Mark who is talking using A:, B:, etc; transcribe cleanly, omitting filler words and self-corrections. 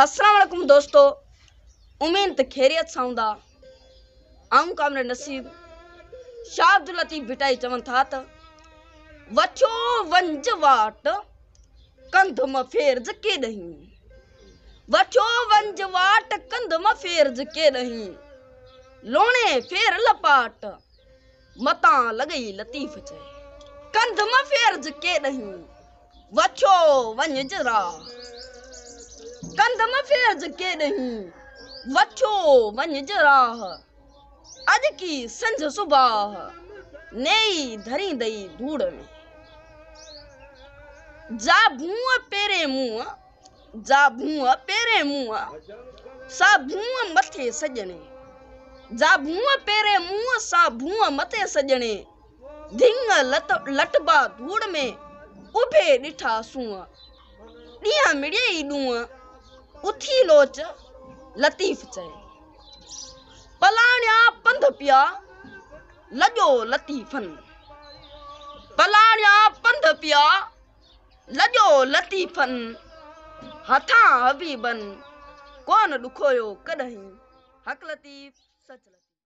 A: अस्सलाम वालेकुम दोस्तों, उम्मीद त खैरियत सां हूंदा। आऊं कामरे नसीब शाह अब्दुल लतीफ भिटाई चवनि था त वठो वंज वाट कंध म फेरज के नहीं, वठो वंज वाट कंध म फेरज के नहीं, लोणे फेर लपाट मता लगई लतीफ चए, कंध म फेरज के नहीं, वठो वंज राह कंध म फेरज के नहीं, वठो वंज राह अज की संझ सुबाह नेई धरी दई धूड़ में, जा भूअ पेरे मुंह, जा भूअ पेरे मुंह सा भूअ मथे सजने, जा भूअ पेरे मुंह सा भूअ मथे सजने, धिंग लटबा धूड़ में उभे डिठा सूअ, ॾींहं मिड़ेई ॾूंहं उथी लोच लतीफ चए, पलाण्या पंध पिया लॼो लतीफन, पलाण्या पंध पिया लॼो लतीफन, हथां हबीबन कोन ॾुखोयो कॾहिं, हक़ लतीफ सच लतीफ।